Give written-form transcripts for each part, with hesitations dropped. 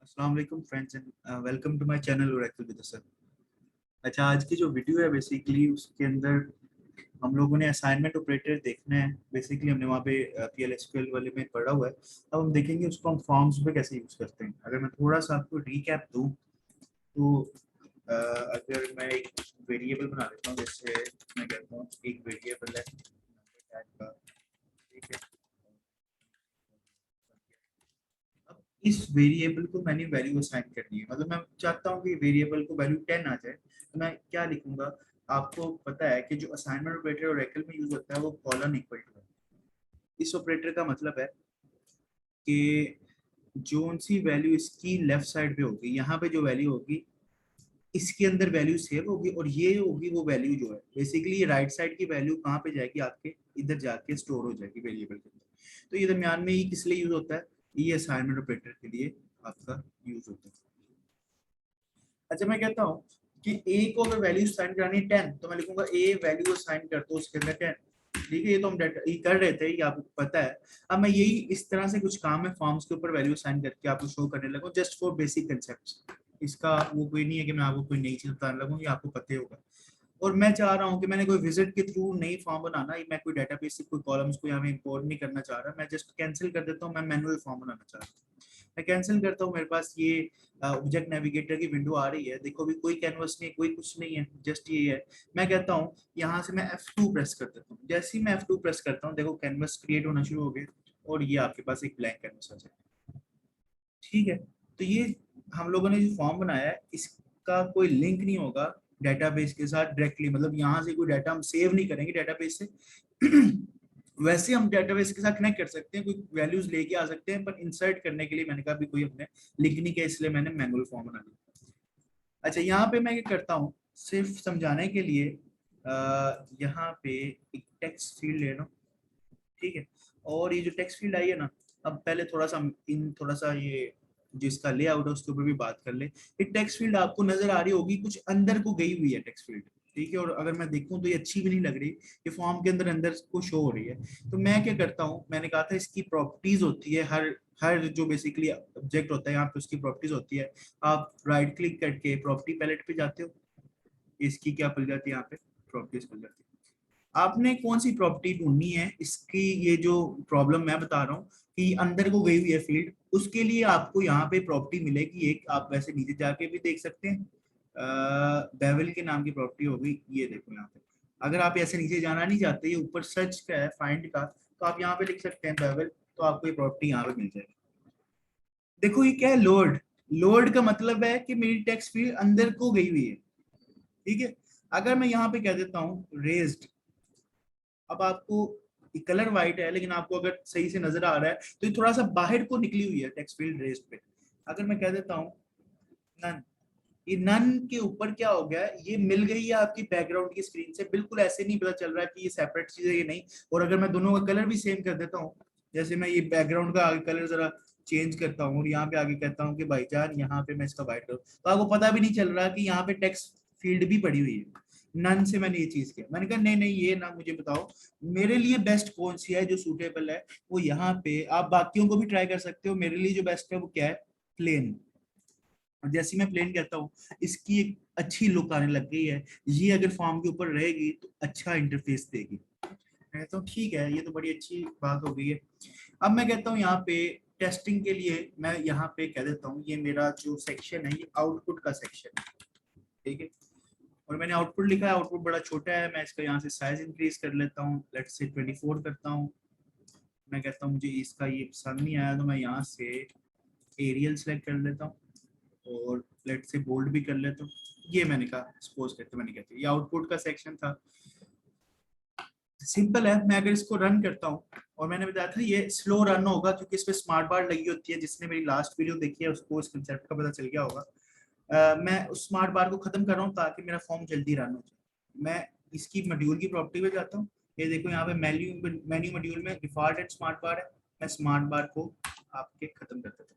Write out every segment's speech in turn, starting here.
अस्सलाम वालेकुम friends and welcome to my channel Oracle with sir. अच्छा, आज की जो वीडियो है बेसिकली उसके अंदर हम लोगों ने असाइनमेंट ऑपरेटर देखना है। बेसिकली हमने वहाँ पे PL/SQL वाले में पढ़ा हुआ है। अब हम देखेंगे उसको हम फॉर्म्स में कैसे यूज करते हैं। अगर मैं थोड़ा सा आपको रिकैप दूं तो अगर मैं एक वेरिएबल बना लेता हूँ, जैसे मैं कहता हूँ एक वेरिएबल है नंबर टाइप का, ठीक है। अब इस वेरिएबल को मैंने वैल्यू असाइन करनी है, मतलब मैं चाहता हूँ कि वेरिएबल को वैल्यू 10 आ जाए, तो मैं क्या लिखूंगा। आपको पता है कि जो असाइनमेंट ऑपरेटर ओरेकल में यूज होता है वो कॉलन इक्वल टू है। इस ऑपरेटर का मतलब है कि जो सी वैल्यू इसकी लेफ्ट साइड पे होगी, यहाँ पे जो वैल्यू होगी इसके अंदर वैल्यू सेव होगी, और ये होगी वो वैल्यू जो है बेसिकली ये राइट साइड की वैल्यू कहाँ पे जाएगी, आपके इधर जाके स्टोर हो जाएगी वेरिएबल के अंदर। तो ये दरमियान में ये किस लिए यूज होता है, ये असाइनमेंट ऑपरेटर के लिए आपका यूज होता है। अच्छा, मैं कहता हूँ कि ए को अगर वैल्यू साइन करानी है 10, तो मैं लिखूंगा ए वैल्यू साइन कर दो उसके अंदर 10। ठीक है, ये तो हम ये कर रहे थे, ये आपको पता है। अब मैं यही इस तरह से कुछ काम है फॉर्म्स के ऊपर वैल्यू साइन करके आपको शो करने लगूँ, जस्ट फॉर बेसिक कंसेप्ट। इसका वो कोई नहीं है कि मैं आपको कोई नई चीज बताने लगूँ, ये आपको पता ही होगा। और मैं चाह रहा हूँ कि मैंने कोई विजिट के थ्रू नई फॉर्म बनाना, मैं कोई डेटाबेस से कोई कॉलम्स को यहाँ में इंपोर्ट नहीं करना चाह रहा, मैं जस्ट कैंसिल कर देता हूँ, मैं मैनुअल फॉर्म बनाना चाह रहा हूँ। मैं कैंसिल करता हूँ, मेरे पास ये ऑब्जेक्ट नेविगेटर की विंडो आ रही है। देखो भी कोई कैनवस नहीं है, कोई कुछ नहीं है, जस्ट ये है। मैं कहता हूँ यहाँ से मैं F2 प्रेस कर देता हूँ। जैसे ही मैं F2 प्रेस करता हूँ, देखो कैनवस क्रिएट होना शुरू हो गया, और ये आपके पास एक ब्लैंक कैनवस आ जाए। ठीक है, तो ये हम लोगों ने जो फॉर्म बनाया है इसका कोई लिंक नहीं होगा डेटाबेस के साथ डायरेक्टली, मतलब यहाँ से कोई डाटा हम सेव नहीं करेंगे डेटाबेस से। वैसे हम डेटाबेस के साथ कनेक्ट कर सकते हैं, कोई वैल्यूज लेके आ सकते हैं, पर इंसर्ट करने के लिए मैंने कहा भी कोई हमने लिंक नहीं किया, इसलिए मैंने मैनुअल फॉर्म बना लिया। अच्छा, यहाँ पे मैं क्या करता हूँ सिर्फ समझाने के लिए, यहाँ पे एक टेक्स्ट फील्ड ले लो, ठीक है। और ये जो टेक्स्ट फील्ड आई है ना, अब पहले थोड़ा सा ये जिसका लेआउट है उसके ऊपर भी बात कर ले। ये टेक्स्ट फील्ड आपको नजर आ रही होगी कुछ अंदर को गई हुई है टेक्स्ट फील्ड, ठीक है। और अगर मैं देखूं तो ये अच्छी भी नहीं लग रही, ये फॉर्म के अंदर अंदर को शो हो रही है। तो मैं क्या करता हूँ, मैंने कहा था इसकी प्रॉपर्टीज होती है, हर हर जो बेसिकली ऑब्जेक्ट होता है यहाँ पे उसकी प्रॉपर्टीज होती है। आप राइट क्लिक करके प्रॉपर्टी पैलेट पे जाते हो, इसकी क्या खुल जाती है, यहाँ पे प्रॉपर्टीज खुल जाती है। आपने कौन सी प्रॉपर्टी ढूंढनी है इसकी, ये जो प्रॉब्लम मैं बता रहा हूँ कि अंदर को गई हुई है फील्ड, उसके लिए आपको यहाँ पे प्रॉपर्टी मिलेगी एक। आप वैसे नीचे जाके भी देख सकते हैं, बेवल के नाम की प्रॉपर्टी होगी, ये देखो यहाँ पे। अगर आप ऐसे नीचे जाना नहीं चाहते, ये ऊपर सर्च का है फाइंड का, तो आप यहाँ पे लिख सकते हैं बेवल, तो आपको ये प्रॉपर्टी यहाँ पे मिल जाएगी। देखो ये क्या है, लोड। लोड का मतलब है कि मेरी टेक्स्ट फील्ड अंदर को गई हुई है, ठीक है। अगर मैं यहाँ पे कह देता हूँ रेज्ड, अब आपको कलर व्हाइट है लेकिन आपको अगर सही से नजर आ रहा है तो ये थोड़ा सा बाहर को निकली हुई है टेक्स्ट फील्ड रेस्ट पे। अगर मैं कह देता हूँ नन, ये नन के ऊपर क्या हो गया, ये मिल गई है आपकी बैकग्राउंड की स्क्रीन से, बिल्कुल ऐसे नहीं पता चल रहा है कि ये सेपरेट चीज है ये नहीं। और अगर मैं दोनों का कलर भी सेम कर देता हूँ, जैसे मैं ये बैकग्राउंड का आगे कलर जरा चेंज करता हूँ और यहाँ पे आगे कहता हूँ कि भाईजान यहाँ पे मैं इसका व्हाइट करूँ, तो आपको पता भी नहीं चल रहा कि यहाँ पे टेक्स्ट फील्ड भी पड़ी हुई है। नन से मैंने ये चीज किया, मैंने कहा नहीं नहीं ये ना मुझे बताओ मेरे लिए बेस्ट कौन सी है जो सूटेबल है। वो यहाँ पे आप बाकियों को भी ट्राई कर सकते हो, मेरे लिए जो बेस्ट है वो क्या है, प्लेन। और जैसे मैं प्लेन कहता हूँ इसकी एक अच्छी लुक आने लग गई है, ये अगर फॉर्म के ऊपर रहेगी तो अच्छा इंटरफेस देगी। मैं तो ठीक है, ये तो बड़ी अच्छी बात हो गई है। अब मैं कहता हूँ यहाँ पे टेस्टिंग के लिए मैं यहाँ पे कह देता हूँ ये मेरा जो सेक्शन है ये आउटपुट का सेक्शन है, ठीक है। और मैंने आउटपुट लिखा है, आउटपुट बड़ा छोटा है, मैं इसका यहाँ से साइज इंक्रीज कर लेता हूँ, लेट्स से 24 करता हूँ। मैं कहता हूँ मुझे इसका ये पसंद नहीं आया, तो मैं यहाँ से एरियल सेलेक्ट कर लेता हूँ और लेट से बोल्ड भी कर लेता हूँ। ये मैंने कहा सपोज करते मैंने कहते ये आउटपुट का सेक्शन था, सिंपल है। मैं अगर इसको रन करता हूँ, और मैंने बताया था ये स्लो रन होगा क्योंकि इस पे स्मार्ट बार लगी होती है, जिसने मेरी लास्ट वीडियो देखी है उसको इस कंसेप्ट का पता चल गया होगा। मैं उस स्मार्ट बार को खत्म कर रहा हूँ ताकि मेरा फॉर्म जल्दी रन हो जाए। मैं इसकी मॉड्यूल की प्रॉपर्टी पे जाता हूँ, ये देखो यहाँ पे मेन्यू मॉड्यूल में डिफॉल्ट एंड स्मार्ट बार है, मैं स्मार्ट बार को आपके खत्म कर देता हूँ।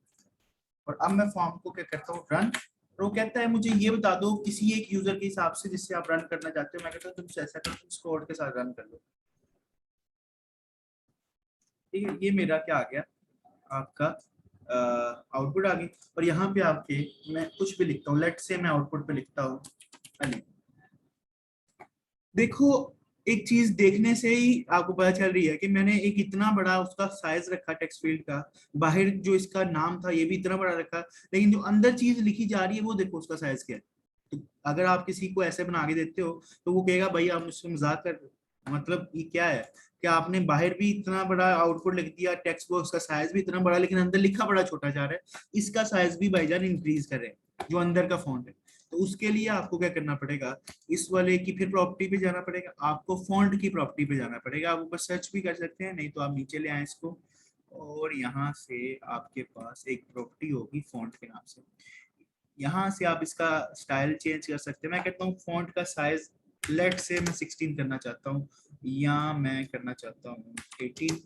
और अब मैं फॉर्म को क्या करता हूँ, रन। और वो कहता है मुझे ये बता दो किसी एक यूजर के हिसाब से जिससे आप रन करना चाहते हो। मैं कहता हूँ तुम ऐसा करो, तुम स्क्वाड के साथ रन कर लो, ठीक है। ये मेरा क्या आ गया, आपका आउटपुट आ गई। और यहाँ पे आपके मैं कुछ भी लिखता हूँ, लेट से मैं आउटपुट पे लिखता हूँ अली। देखो एक चीज देखने से ही आपको पता चल रही है कि मैंने एक इतना बड़ा उसका साइज रखा टेक्स्ट फील्ड का, बाहर जो इसका नाम था ये भी इतना बड़ा रखा, लेकिन जो अंदर चीज लिखी जा रही है वो देखो उसका साइज क्या है। तो अगर आप किसी को ऐसे बना के देते हो तो वो कहेगा भाई आप मुझसे मजाक कर रहे हो, मतलब ये क्या है कि आपने बाहर भी इतना बड़ा आउटपुट लिख दिया, टेक्स्ट बॉक्स का साइज भी इतना बड़ा, लेकिन अंदर लिखा बड़ा छोटा जा रहा है। इसका साइज भी भाईजान इंक्रीज करें जो अंदर का फॉन्ट है। तो उसके लिए आपको क्या करना पड़ेगा, इस वाले की फिर प्रॉपर्टी पे जाना पड़ेगा, आपको फॉन्ट की प्रॉपर्टी पे जाना पड़ेगा। आप ऊपर सर्च भी कर सकते हैं, नहीं तो आप नीचे ले आए इसको, और यहाँ से आपके पास एक प्रॉपर्टी होगी फॉन्ट के नाम से। यहाँ से आप इसका स्टाइल चेंज कर सकते हैं। मैं कहता हूँ फॉन्ट का साइज लेट से मैं 16 करना चाहता हूँ, या मैं करना चाहता हूँ 18।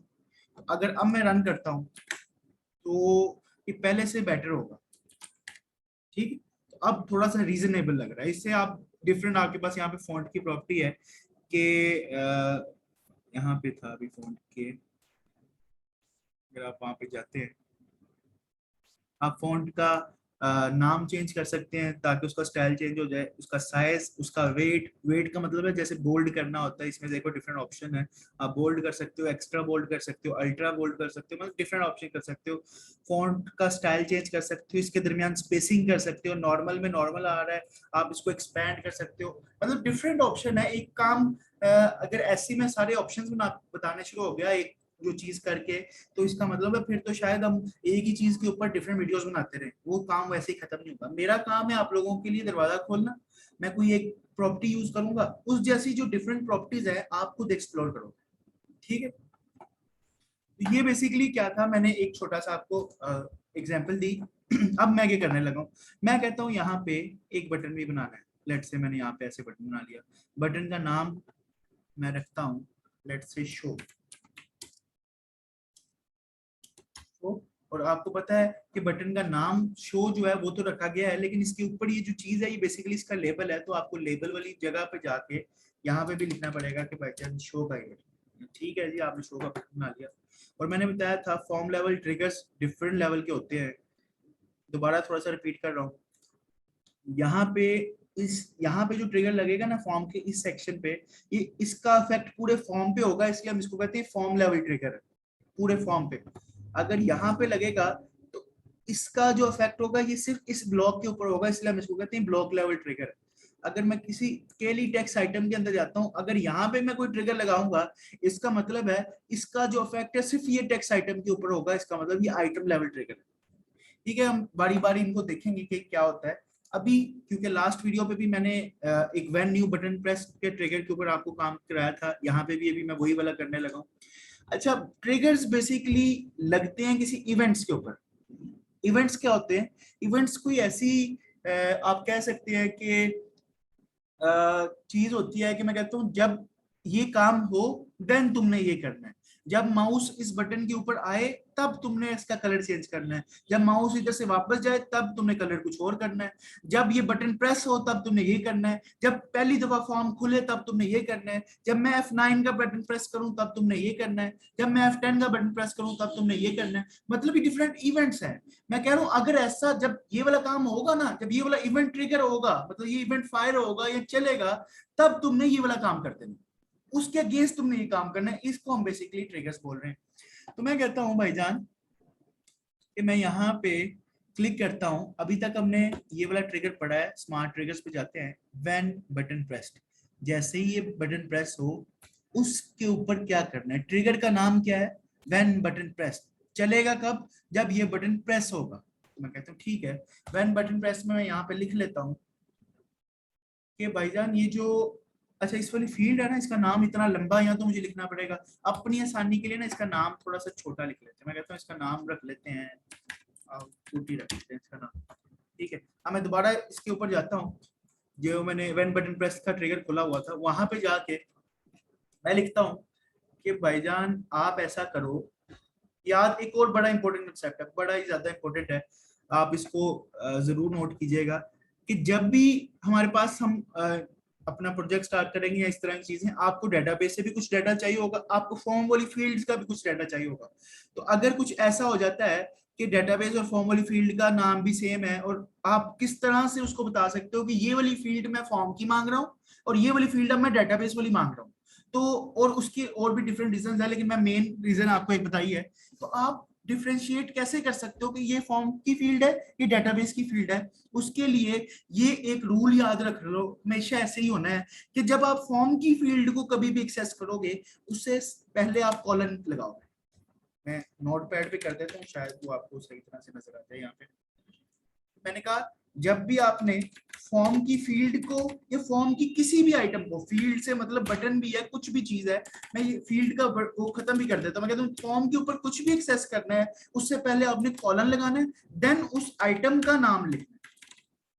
अगर अब मैं रन करता हूँ तो ये पहले से बेटर होगा, ठीक है। तो अब थोड़ा सा रीजनेबल लग रहा है, इससे आप डिफरेंट, आपके पास यहाँ पे फॉन्ट की प्रॉपर्टी है कि यहाँ पे था अभी फॉन्ट के, अगर आप वहां पे जाते हैं आप फॉन्ट का नाम चेंज कर सकते हैं ताकि उसका स्टाइल चेंज हो जाए, उसका साइज, उसका वेट। वेट का मतलब है जैसे बोल्ड करना होता है, इसमें देखो डिफरेंट ऑप्शन है, आप बोल्ड कर सकते हो, एक्स्ट्रा बोल्ड कर सकते हो, अल्ट्रा बोल्ड कर सकते हो, मतलब डिफरेंट ऑप्शन कर सकते हो। फॉन्ट का स्टाइल चेंज कर सकते हो, इसके दरमियान स्पेसिंग कर सकते हो, नॉर्मल में नॉर्मल आ रहा है आप इसको एक्सपैंड कर सकते हो, मतलब डिफरेंट ऑप्शन है। एक काम अगर ऐसे में सारे ऑप्शन बताने शुरू हो गया एक जो चीज करके, तो इसका मतलब है फिर तो शायद हम एक ही चीज के ऊपर डिफरेंट वीडियोस बनाते रहे, वो काम वैसे ही खत्म नहीं होगा। मेरा काम है आप लोगों के लिए दरवाजा खोलना, मैं कोई एक प्रॉपर्टी यूज करूंगा, उस जैसी जो डिफरेंट प्रॉपर्टीज है आप खुद एक्सप्लोर करो, ठीक है। तो ये बेसिकली क्या था, मैंने एक छोटा सा आपको एग्जांपल दी। अब मैं क्या करने लगा हूं, मैं कहता हूं यहाँ पे एक बटन भी बनाना है। लेट से मैंने यहाँ पे ऐसे बटन बना लिया, बटन का नाम मैं रखता हूँ लेट से शो। और आपको पता है कि बटन का नाम शो जो है वो तो रखा गया है, लेकिन इसके ऊपर ये जो चीज है ये बेसिकली इसका लेबल है, तो आपको लेबल वाली जगह पे जाके यहाँ पे भी लिखना पड़ेगा कि भाई शो का ये बटन, ठीक है जी, आपने शो का बटन बना लिया। और मैंने बताया था form level triggers different level के होते हैं, दोबारा थोड़ा सा रिपीट कर रहा हूँ। यहाँ पे यहाँ पे जो ट्रिगर लगेगा ना फॉर्म के इस सेक्शन पे, ये इसका इफेक्ट पूरे फॉर्म पे होगा, इसलिए हम इसको कहते हैं फॉर्म लेवल ट्रिगर, पूरे फॉर्म पे। अगर यहाँ पे लगेगा तो इसका जो इफेक्ट होगा ये सिर्फ इस ब्लॉक के ऊपर होगा, इसलिए हम इसको कहते हैं ब्लॉक लेवल ट्रिगर। अगर मैं किसी स्केली टेक्स्ट आइटम के अंदर जाता हूं, अगर यहाँ पे मैं कोई ट्रिगर लगाऊंगा, इसका मतलब है इसका जो इफेक्ट है सिर्फ ये टेक्स्ट आइटम के ऊपर होगा, इसका मतलब ये आइटम लेवल ट्रिगर है, ठीक है। हम बारी बारी इनको देखेंगे कि क्या होता है। अभी क्योंकि लास्ट वीडियो पे भी मैंने एक व्हेन न्यू बटन प्रेस के ट्रिगर के ऊपर आपको काम कराया था, यहाँ पे भी अभी मैं वही वाला करने लगा हूँ। अच्छा, ट्रिगर्स बेसिकली लगते हैं किसी इवेंट्स के ऊपर। इवेंट्स क्या होते हैं, इवेंट्स कोई ऐसी आप कह सकते हैं कि चीज होती है कि मैं कहता हूँ जब ये काम हो देन तुमने ये करना है, जब माउस इस बटन के ऊपर आए तब तुमने इसका कलर चेंज करना है, जब माउस इधर से वापस जाए तब तुमने कलर कुछ और करना है, जब ये बटन प्रेस हो तब तुमने ये करना है, जब पहली दफा फॉर्म खुले तब तुमने ये करना है, जब मैं F9 का बटन प्रेस करूं तब तुमने ये करना है, जब मैं F10 का बटन प्रेस करूं तब तुमने ये करना है। मतलब ये डिफरेंट इवेंट्स हैं। मैं कह रहा हूं अगर ऐसा जब ये वाला काम होगा ना, जब ये वाला इवेंट ट्रिगर होगा, मतलब ये इवेंट फायर होगा, ये चलेगा, तब तुमने ये वाला काम कर देना, उसके अगेंस्ट तुमने ये काम करना है, इसको हम बेसिकली ट्रिगर्स बोल रहे हैं। तो मैं कहता हूं भाईजान कि मैं यहाँ पे क्लिक करता हूं, अभी तक हमने ये वाला ट्रिगर पढ़ा है, स्मार्ट ट्रिगर्स पे जाते हैं। व्हेन बटन प्रेस्ड, जैसे ही ये बटन प्रेस हो उसके ऊपर क्या करना है, ट्रिगर का नाम क्या है, व्हेन बटन प्रेस्ड, चलेगा कब, जब ये बटन प्रेस होगा। तो मैं कहता हूँ ठीक है, व्हेन बटन प्रेस में मैं यहाँ पे लिख लेता हूँ कि भाईजान ये जो, अच्छा इस वाली फील्ड है ना, इसका नाम इतना लंबा यहाँ तो मुझे लिखना पड़ेगा, अपनी आसानी के लिए ना इसका नाम थोड़ा सा छोटा लिख लेते हैं। मैं कहता हूँ इसका नाम रख लेते हैं, आउटपुट ही रख लेते हैं इसका नाम, ठीक है। अब मैं दोबारा इसके ऊपर जाता हूँ, जो मैंने व्हेन बटन प्रेस का ट्रिगर खुला हुआ था, वहां पे जाके मैं लिखता हूँ कि भाईजान आप ऐसा करो। याद एक और बड़ा इंपॉर्टेंट कंसेप्ट है, बड़ा ही ज्यादा इंपॉर्टेंट है, आप इसको जरूर नोट कीजिएगा कि जब भी हमारे पास हम अपना प्रोजेक्ट स्टार्ट करेंगे या इस तरह की चीजें, आपको डेटाबेस से भी कुछ डाटा चाहिए होगा, आपको फॉर्म वाली फील्ड्स का भी कुछ डाटा चाहिए होगा। तो अगर कुछ ऐसा हो जाता है कि डेटाबेस और फॉर्म वाली फील्ड का नाम भी सेम है, और आप किस तरह से उसको बता सकते हो कि ये वाली फील्ड मैं फॉर्म की मांग रहा हूँ और ये वाली फील्ड अब मैं डेटाबेस वाली मांग रहा हूँ। तो और उसकी और भी डिफरेंट रीजन है, लेकिन मैं मेन रीजन आपको एक बताई है। तो आप डिफ्रेंशिएट कैसे कर सकते हो कि ये फॉर्म की फील्ड है, ये डेटाबेस की फील्ड है। उसके लिए ये एक रूल याद रख लो, हमेशा ऐसे ही होना है कि जब आप फॉर्म की फील्ड को कभी भी एक्सेस करोगे, उससे पहले आप कॉलन लगाओगे। मैं नोट पैड पे कर देता हूँ, शायद वो आपको सही तरह से नजर आ जाए। यहाँ पे मैंने कहा जब भी आपने फॉर्म की फील्ड को या फॉर्म की किसी भी आइटम को, फील्ड से मतलब बटन भी है, कुछ भी चीज है, मैं ये फील्ड का वो खत्म भी कर देता हूँ। मैं कहता हूँ फॉर्म के ऊपर कुछ भी एक्सेस करना है, उससे पहले आपने कॉलन लगाना है, देन उस आइटम का नाम लिखना है।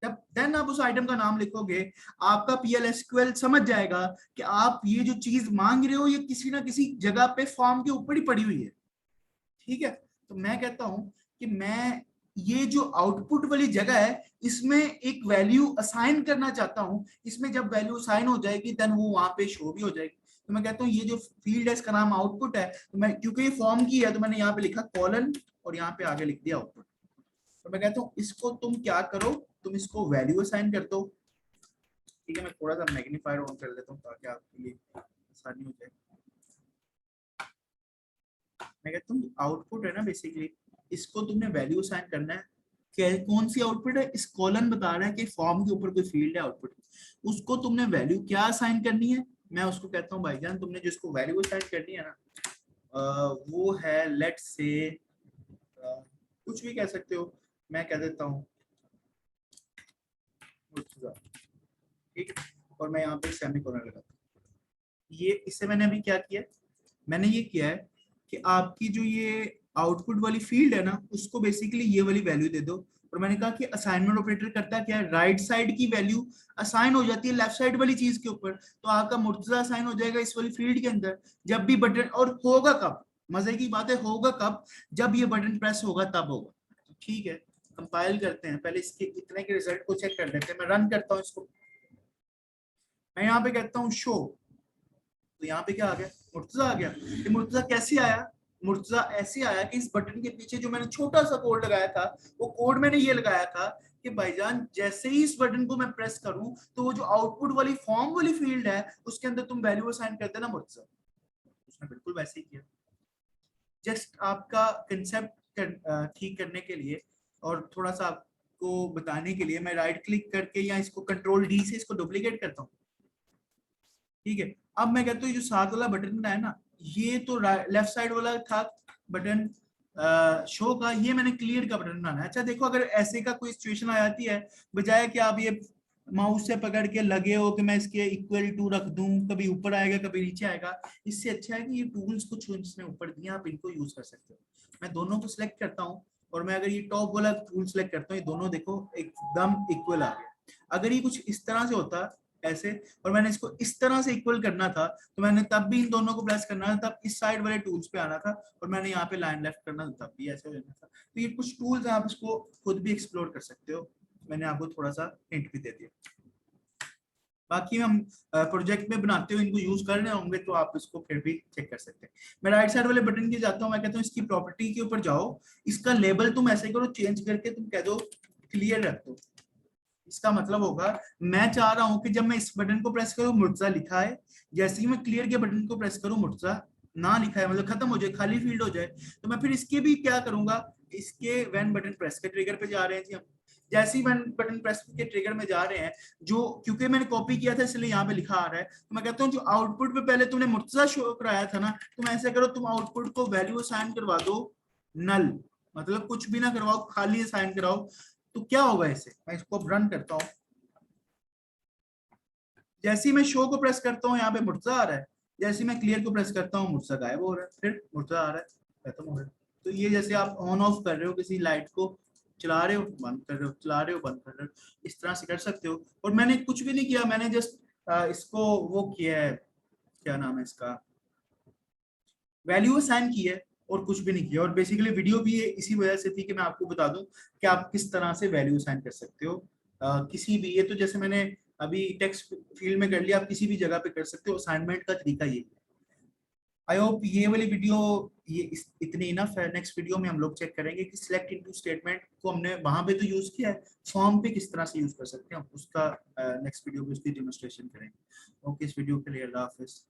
जब देन आप उस आइटम का नाम लिखोगे, आपका PL/SQL समझ जाएगा कि आप ये जो चीज मांग रहे हो ये किसी ना किसी जगह पे फॉर्म के ऊपर ही पड़ी हुई है। ठीक है, तो मैं कहता हूं कि मैं ये जो आउटपुट वाली जगह है, इसमें एक वैल्यू असाइन करना चाहता हूं। इसमें जब वैल्यू असाइन हो जाएगी देन वो वहां पे शो भी हो जाएगी। तो मैं कहता हूँ ये जो फील्ड है इसका नाम आउटपुट है, तो मैं क्योंकि ये फॉर्म की है तो मैंने यहाँ पे लिखा कॉलन और यहाँ पे आगे लिख दिया आउटपुट। तो मैं कहता हूँ इसको तुम क्या करो, तुम इसको वैल्यू असाइन कर दो। ठीक है, मैं थोड़ा सा मैग्नीफायर ऑन कर देता हूँ ताकि आपके लिए आसानी हो जाए। मैं कहता हूँ आउटपुट है ना, बेसिकली इसको तुमने वैल्यू असाइन करना है। कौन सी आउटपुट है, इस कॉलम बता रहा है कि फॉर्म के ऊपर कोई फील्ड है आउटपुट, उसको तुमने वैल्यू क्या असाइन करनी है। मैं उसको कहता हूँ भाईजान तुमने जिसको वैल्यू असाइन करनी है ना, वो है लेट्स से कुछ भी कह सकते हो। मैं कह देता हूँ ठीक है, और मैं यहाँ पे सेमीकोलन लगाता हूँ। ये इससे मैंने अभी क्या किया, मैंने ये किया है कि आपकी जो ये आउटपुट वाली फील्ड है ना, उसको बेसिकली ये वाली वैल्यू दे दो। और मैंने कहा कि असाइनमेंट ऑपरेटर करता क्या है, राइट साइड की वैल्यू असाइन हो जाती है लेफ्ट साइड वाली चीज के ऊपर। तो आपका मुर्तजा असाइन हो जाएगा इस वाली फील्ड के अंदर। जब भी बटन, और होगा कब, मजे की बात है, होगा कब, जब ये बटन प्रेस होगा तब होगा। ठीक है, कंपाइल करते हैं, पहले इसके इतने के रिजल्ट को चेक कर लेते हैं। मैं रन करता हूँ इसको, मैं यहाँ पे कहता हूँ शो, तो यहाँ पे क्या आ गया, मुर्तजा आ गया। ये मुर्तजा कैसे आया, मुर्तजा ऐसे आया कि इस बटन के पीछे जो मैंने छोटा सा कोड लगाया था, वो कोड मैंने ये लगाया था कि भाईजान जैसे ही इस बटन को मैं प्रेस करूं तो वो जो आउटपुट वाली फॉर्म वाली फील्ड है उसके अंदर तुम वैल्यू असाइन कर देना मुर्तजा। उसने बिल्कुल वैसे ही किया। जस्ट आपका कंसेप्ट ठीक करने के लिए और थोड़ा सा आपको बताने के लिए मैं राइट क्लिक करके या इसको कंट्रोल D से इसको डुप्लीकेट करता हूँ। ठीक है, अब मैं कहता हूँ जो साथ वाला बटन बनाया ना, ये तो लेफ्ट साइड वाला था बटन शो का, ये मैंने क्लियर का बटन बनाना है। अच्छा देखो, अगर ऐसे का कोई सिचुएशन आ जाती है, बजाय कि आप ये माउस से पकड़ के लगे हो कि मैं इसके इक्वल टू रख दूं, कभी ऊपर आएगा कभी नीचे आएगा, इससे अच्छा है कि ये टूल्स कुछ इसने ऊपर दिए, आप इनको यूज कर सकते हो। मैं दोनों को सिलेक्ट करता हूँ और मैं अगर ये टॉप वाला टूल सिलेक्ट करता हूँ, ये दोनों देखो एकदम इक्वल आ गया। अगर ये कुछ इस तरह से होता ऐसे, और मैंने इसको इस तरह से इक्वल करना था, तो मैंने तब भी इन दोनों को प्रेस करना था, तब इस साइड वाले टूल्स पे आना था, और मैंने यहाँ पे लाइन लेफ्ट करना था, तब भी ऐसे हो जाना था। तो ये कुछ टूल्स आप इसको खुद भी एक्सप्लोर कर सकते हो, मैंने आपको थोड़ा सा हिंट भी दे दिया। बाकी हम प्रोजेक्ट में बनाते हो, इनको यूज कर रहे होंगे तो आप इसको फिर भी चेक कर सकते हैं। मैं राइट साइड वाले बटन की जाता हूँ, मैं कहता हूँ इसकी प्रॉपर्टी के ऊपर जाओ, इसका लेबल तुम ऐसे करो, चेंज करके तुम कह दो क्लियर रख दो। इसका मतलब होगा मैं चाह रहा हूं कि जब मैं इस बटन को प्रेस करूं मुर्तजा लिखा है, जैसे ही मैं क्लियर के बटन को प्रेस करूं मुर्तजा ना लिखा है, मतलब खत्म हो जाए, खाली फील्ड हो जाए। तो मैं फिर इसके भी क्या करूंगा, इसके व्हेन बटन प्रेस के ट्रिगर पे जा रहे हैं जी हम, जैसे ही व्हेन बटन प्रेस के ट्रिगर में जा रहे हैं, जो क्योंकि मैंने कॉपी किया था इसलिए यहाँ पे लिखा आ रहा है, तो मैं कहता हूँ जो आउटपुट पे पहले तुमने मुर्तजा शो कराया था ना, तुम ऐसे करो, तुम आउटपुट को वैल्यू असाइन करवा दो नल, मतलब कुछ भी ना करवाओ, खाली असाइन कराओ। तो क्या होगा इससे, मैं इसको रन करता हूँ, जैसे ही मैं शो को प्रेस करता हूँ यहाँ पे मुर्तजा आ रहा है, जैसे ही मैं क्लियर को प्रेस करता हूँ मुर्तजा गायब हो रहा है, फिर मुर्तजा आ रहा है, खत्म हो रहा है। तो ये जैसे आप ऑन ऑफ कर रहे हो किसी लाइट को, चला रहे हो बंद कर रहे हो, चला रहे हो बंद कर रहे हो, इस तरह से कर सकते हो। और मैंने कुछ भी नहीं किया, मैंने जस्ट इसको वो किया है, क्या नाम है इसका, वैल्यू असाइन की है, और कुछ भी नहीं किया। और बेसिकली वीडियो भी इसी वजह से थी कि मैं आपको बता दूं कि आप किस तरह से वैल्यू असाइन कर सकते हो किसी भी, ये तो जैसे मैंने अभी टेक्स्ट फील्ड में कर लिया, आप किसी भी जगह पे कर सकते हो, असाइनमेंट का तरीका ये है। आई होप ये वाली वीडियो इतनी इनफ है। नेक्स्ट वीडियो में हम लोग चेक करेंगे कि सिलेक्ट इनटू स्टेटमेंट को हमने वहां पे तो यूज किया है, फॉर्म पे किस तरह से यूज कर सकते हैं उसका नेक्स्ट वीडियो में उसकी डेमोन्स्ट्रेशन करेंगे। ओके, इस वीडियो के लिए अल्लाह हाफिज।